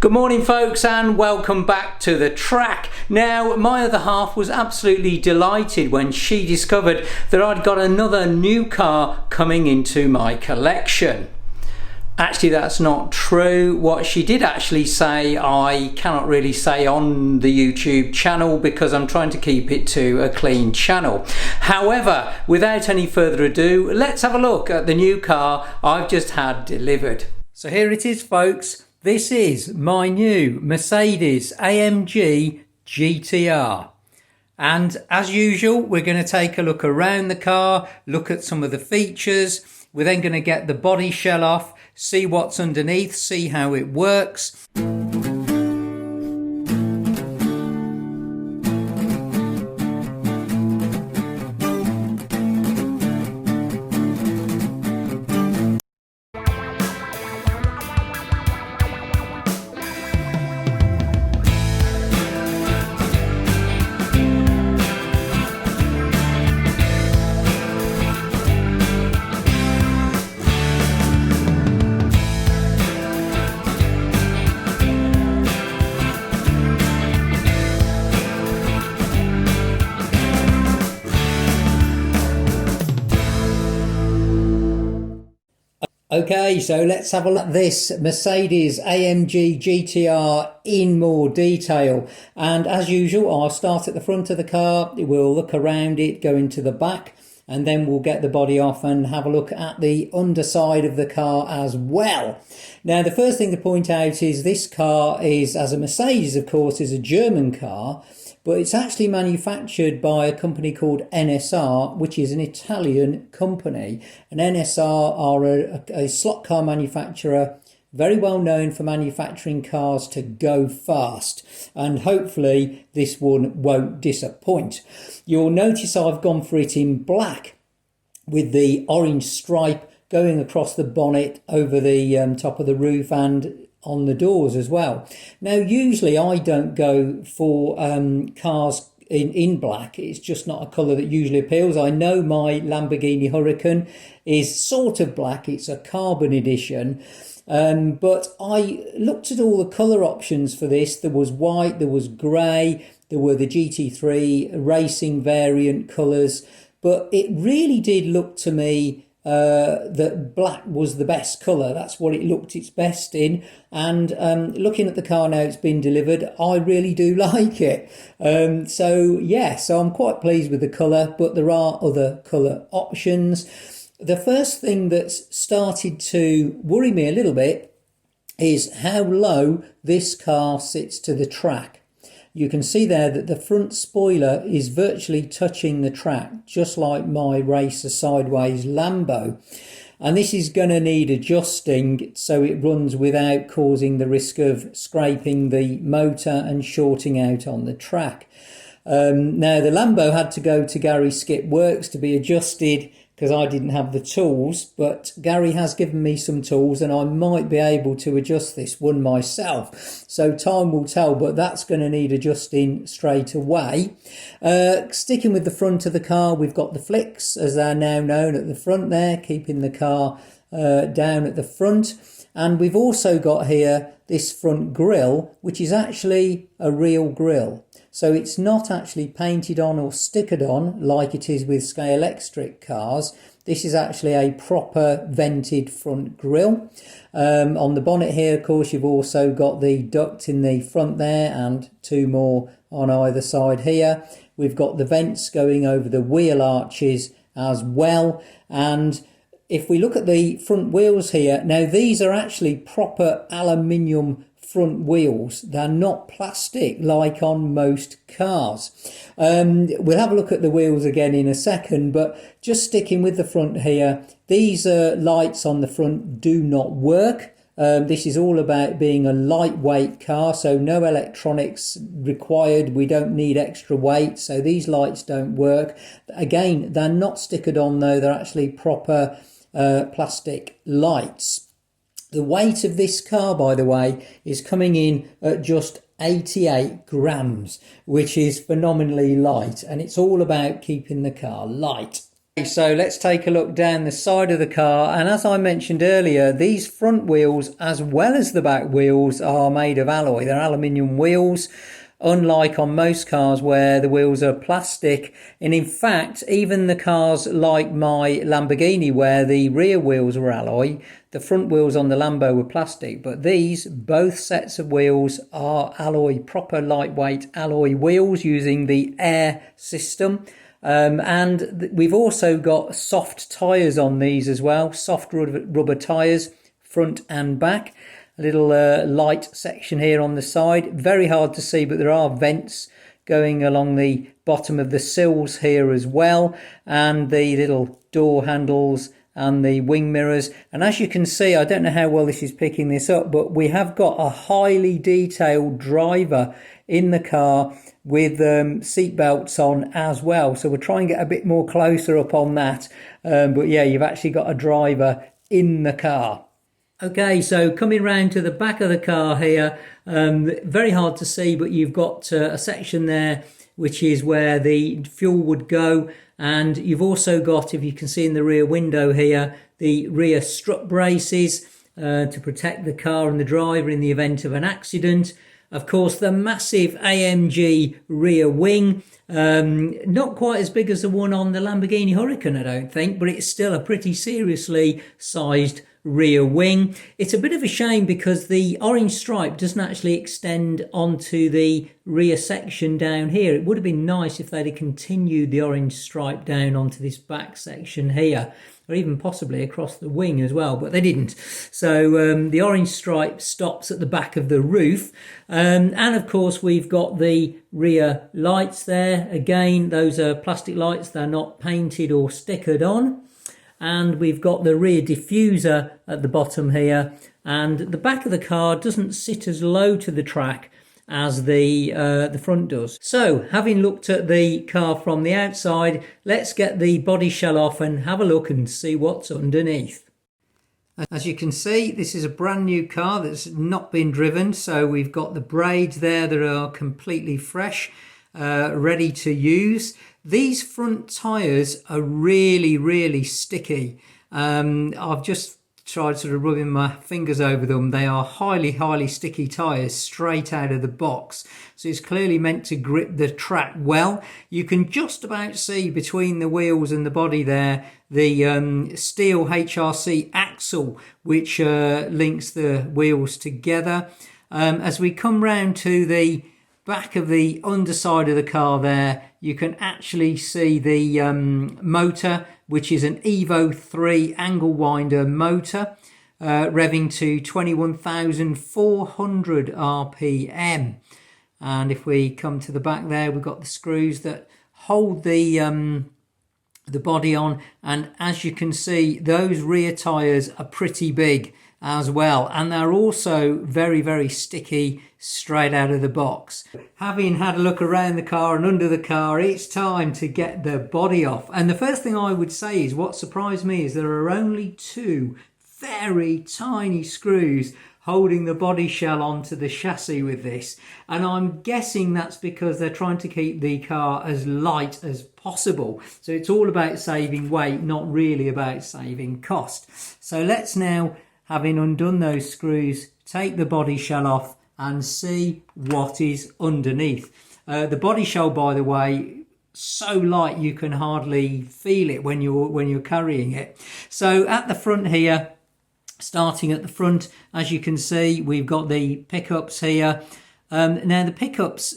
Good morning folks, and welcome back to the track. Now, my other half was absolutely delighted when she discovered that I'd got another new car coming into my collection. Actually, that's not true. What she did actually say, I cannot really say on the YouTube channel because I'm trying to keep it to a clean channel. However, without any further ado, let's have a look at the new car I've just had delivered. So here it is, folks. This is my new Mercedes AMG GTR. And as usual, we're going to take a look around the car, look at some of the features. We're then going to get the body shell off, see what's underneath, see how it works. Okay, so let's have a look at this Mercedes AMG GTR in more detail. And as usual, I'll start at the front of the car, we'll look around it, go into the back, and then we'll get the body off and have a look at the underside of the car as well. Now, the first thing to point out is this car is, as a Mercedes, of course, is a German car, but it's actually manufactured by a company called NSR, which is an Italian company. And NSR are a slot car manufacturer, very well known for manufacturing cars to go fast. And hopefully this one won't disappoint. You'll notice I've gone for it in black with the orange stripe going across the bonnet over the top of the roof and on the doors as well. Now, usually I don't go for cars in black. It's just not a colour that usually appeals. I know my Lamborghini Huracan is sort of black. It's a carbon edition. But I looked at all the colour options for this. There was white, there was grey, there were the GT3 racing variant colours. But it really did look to me that black was the best colour. That's what it looked its best in. And looking at the car now it's been delivered, I really do like it. So I'm quite pleased with the colour, but there are other colour options. The first thing that's started to worry me a little bit is how low this car sits to the track. You can see there that the front spoiler is virtually touching the track, just like my Racer Sideways Lambo. And this is going to need adjusting so it runs without causing the risk of scraping the motor and shorting out on the track. Now, the Lambo had to go to Gary Skip Works to be adjusted because I didn't have the tools, but Gary has given me some tools and I might be able to adjust this one myself. So time will tell, but that's going to need adjusting straight away. Sticking with the front of the car, we've got the flicks, as they're now known, at the front there, keeping the car down at the front. And we've also got here this front grille, which is actually a real grille. So it's not actually painted on or stickered on like it is with Scale Electric cars. This is actually a proper vented front grille. On the bonnet here, of course, you've also got the duct in the front there and two more on either side here. We've got the vents going over the wheel arches as well. And if we look at the front wheels here, now these are actually proper aluminium front wheels. They're not plastic like on most cars. We'll have a look at the wheels again in a second, but just sticking with the front here, these lights on the front do not work. This is all about being a lightweight car, so no electronics required. We don't need extra weight, so these lights don't work. Again, they're not stickered on though, they're actually proper plastic lights. The weight of this car, by the way, is coming in at just 88 grams, which is phenomenally light, and it's all about keeping the car light. So let's take a look down the side of the car, and as I mentioned earlier, these front wheels as well as the back wheels are made of alloy. They're aluminium wheels, unlike on most cars where the wheels are plastic. And in fact, even the cars like my Lamborghini where the rear wheels were alloy, the front wheels on the Lambo were plastic, but these both sets of wheels are alloy, proper lightweight alloy wheels using the air system. And we've also got soft tyres on these as well, soft rubber tyres, front and back. A little light section here on the side, very hard to see, but there are vents going along the bottom of the sills here as well, and the little door handles and the wing mirrors. And as you can see, I don't know how well this is picking this up, but we have got a highly detailed driver in the car with seat belts on as well. So we'll try and get a bit more closer up on that. But yeah, you've actually got a driver in the car. Okay, so coming round to the back of the car here, very hard to see, but you've got a section there which is where the fuel would go. And you've also got, if you can see in the rear window here, the rear strut braces to protect the car and the driver in the event of an accident. Of course, the massive AMG rear wing, not quite as big as the one on the Lamborghini Huracan, I don't think, but it's still a pretty seriously sized rear wing. It's a bit of a shame because the orange stripe doesn't actually extend onto the rear section down here. It would have been nice if they'd have continued the orange stripe down onto this back section here, or even possibly across the wing as well, but they didn't. So the orange stripe stops at the back of the roof. And of course, we've got the rear lights there. Again, those are plastic lights. They're not painted or stickered on. And we've got the rear diffuser at the bottom here. And the back of the car doesn't sit as low to the track as the front does. So, having looked at the car from the outside, let's get the body shell off and have a look and see what's underneath. As you can see, this is a brand new car that's not been driven, so we've got the braids there that are completely fresh, ready to use. These front tyres are really, really sticky. I've just tried sort of rubbing my fingers over them. They are highly, highly sticky tyres straight out of the box. So it's clearly meant to grip the track well. You can just about see between the wheels and the body there the steel HRC axle which links the wheels together. As we come round to the back of the underside of the car there, you can actually see the motor, which is an Evo 3 angle winder motor, revving to 21,400 RPM. And if we come to the back there, we've got the screws that hold the body on. And as you can see, those rear tyres are pretty big as well, and they're also very, very sticky straight out of the box. Having had a look around the car and under the car, it's time to get the body off. And the first thing I would say is what surprised me is there are only two very tiny screws holding the body shell onto the chassis with this, and I'm guessing that's because they're trying to keep the car as light as possible. So it's all about saving weight, not really about saving cost. So let's now, having undone those screws, take the body shell off and see what is underneath. The body shell, by the way, so light you can hardly feel it when you're carrying it. So at the front here, starting at the front, as you can see, we've got the pickups here. Now the pickups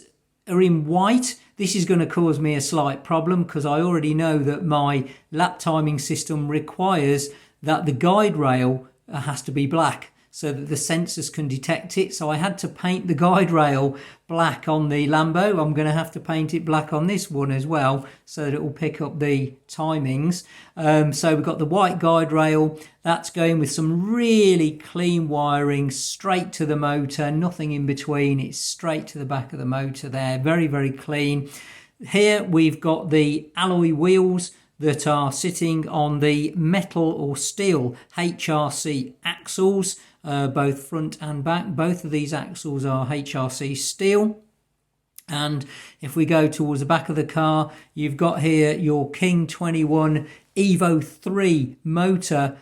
are in white. This is going to cause me a slight problem because I already know that my lap timing system requires that the guide rail has to be black so that the sensors can detect it. So I had to paint the guide rail black on the Lambo. I'm going to have to paint it black on this one as well so that it will pick up the timings. So we've got the white guide rail. That's going with some really clean wiring straight to the motor, nothing in between. It's straight to the back of the motor there. Very, very clean. Here we've got the alloy wheels that are sitting on the metal or steel HRC axles, both front and back. Both of these axles are HRC steel. And if we go towards the back of the car, you've got here your King 21 Evo 3 motor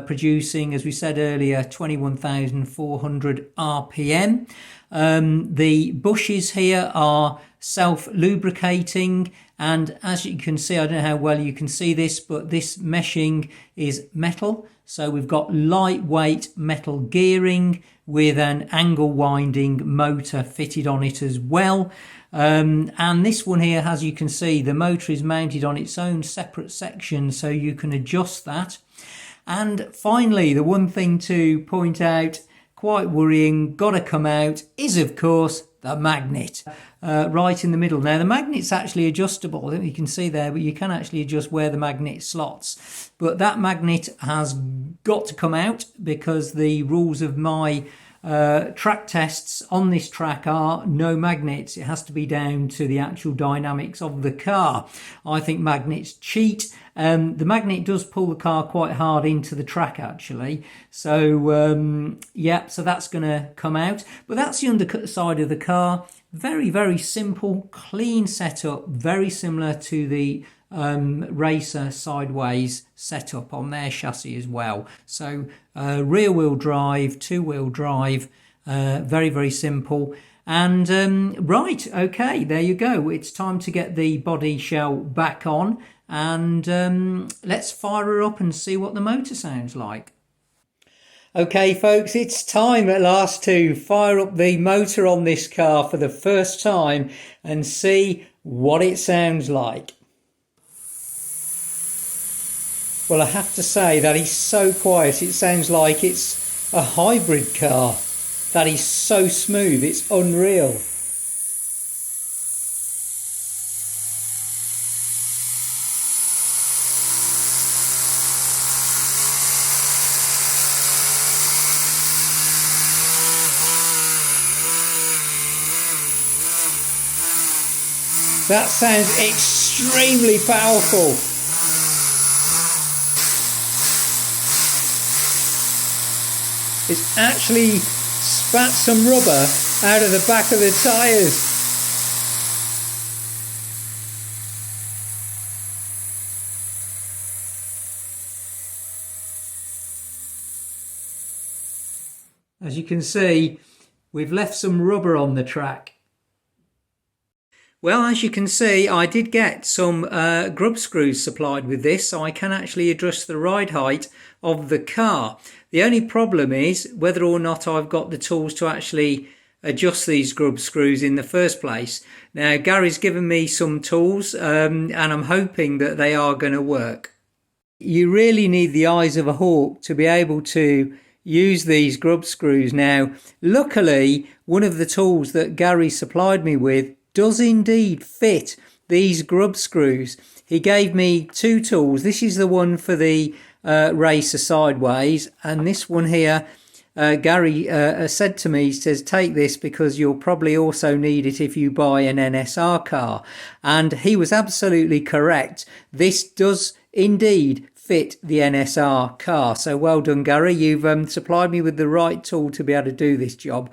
producing, as we said earlier, 21,400 RPM. The bushes here are self-lubricating, and as you can see, I don't know how well you can see this, but this meshing is metal. So we've got lightweight metal gearing with an angle winding motor fitted on it as well. And this one here, as you can see, the motor is mounted on its own separate section, so you can adjust that. And finally, the one thing to point out, quite worrying, gotta come out, is of course the magnet right in the middle. Now the magnet's actually adjustable, I think you can see there, but you can actually adjust where the magnet slots. But that magnet has got to come out because the rules of my track tests on this track are no magnets. It has to be down to the actual dynamics of the car. I think magnets cheat. The magnet does pull the car quite hard into the track actually. So yeah, so that's going to come out. But that's the underside of the car. Very, very simple, clean setup, very similar to the Racer sideways setup on their chassis as well. So rear wheel drive, two wheel drive, very, very simple. And right, okay, there you go. It's time to get the body shell back on, and let's fire her up and see what the motor sounds like. Okay folks, it's time at last to fire up the motor on this car for the first time and see what it sounds like. Well, I have to say that is so quiet. It sounds like it's a hybrid car. That is so smooth, it's unreal. That sounds extremely powerful. It's actually spat some rubber out of the back of the tyres. As you can see, we've left some rubber on the track. Well, as you can see, I did get some grub screws supplied with this, so I can actually adjust the ride height of the car. The only problem is whether or not I've got the tools to actually adjust these grub screws in the first place. Now, Gary's given me some tools, and I'm hoping that they are going to work. You really need the eyes of a hawk to be able to use these grub screws. Now, luckily, one of the tools that Gary supplied me with does indeed fit these grub screws. He gave me two tools. This is the one for the Racer sideways, and this one here, Gary said to me, he says, take this because you'll probably also need it if you buy an NSR car. And he was absolutely correct. This does indeed fit the NSR car. So well done, Gary. You've supplied me with the right tool to be able to do this job.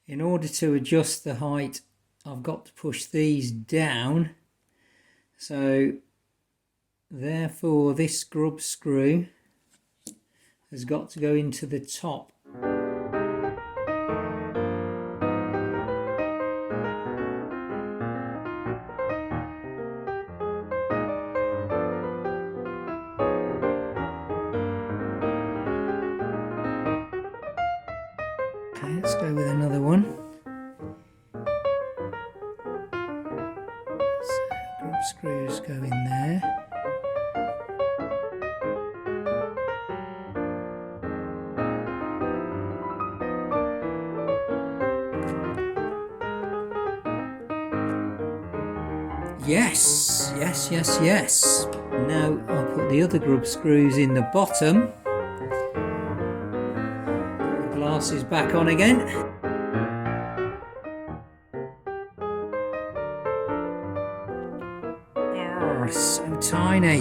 In order to adjust the height, I've got to push these down. So therefore this grub screw has got to go into the top. Okay, let's go with another one. Screws go in there. Yes, yes, yes, yes. Now I'll put the other grub screws in the bottom. The glass is back on again. So tiny.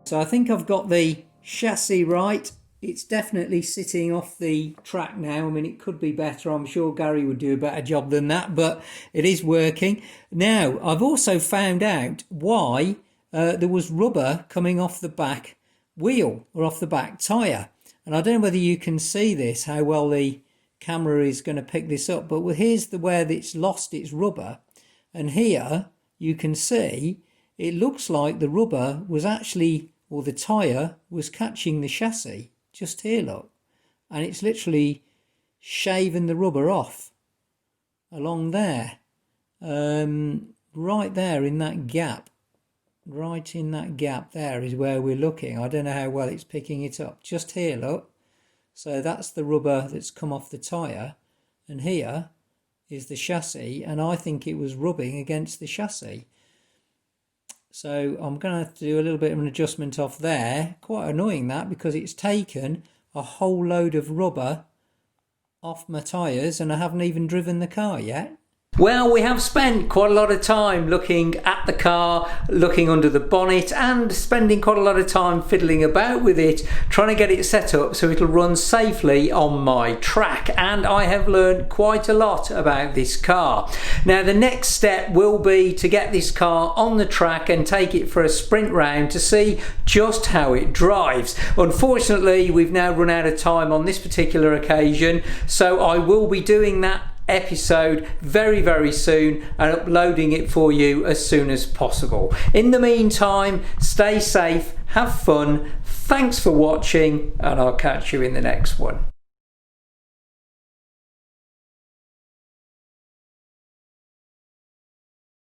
So I think I've got the chassis right. It's definitely sitting off the track now. I mean, it could be better. I'm sure Gary would do a better job than that, but it is working. Now, I've also found out why there was rubber coming off the back wheel or off the back tyre. And I don't know whether you can see this, how well the camera is going to pick this up, but here's where it's lost its rubber. And here you can see it looks like the rubber was actually, or the tyre was catching the chassis. Just here, look. And it's literally shaving the rubber off along there. Right there in that gap. Right in that gap there is where we're looking. I don't know how well it's picking it up. Just here, look. So that's the rubber that's come off the tyre. And here is the chassis. And I think it was rubbing against the chassis. So I'm going to have to do a little bit of an adjustment off there. Quite annoying that, because it's taken a whole load of rubber off my tyres and I haven't even driven the car yet. Well, we have spent quite a lot of time looking at the car, looking under the bonnet, and spending quite a lot of time fiddling about with it, trying to get it set up so it'll run safely on my track. And I have learned quite a lot about this car. Now, the next step will be to get this car on the track and take it for a sprint round to see just how it drives. Unfortunately, we've now run out of time on this particular occasion, so I will be doing that episode very soon and uploading it for you as soon as possible. In the meantime, stay safe, have fun, thanks for watching, and I'll catch you in the next one.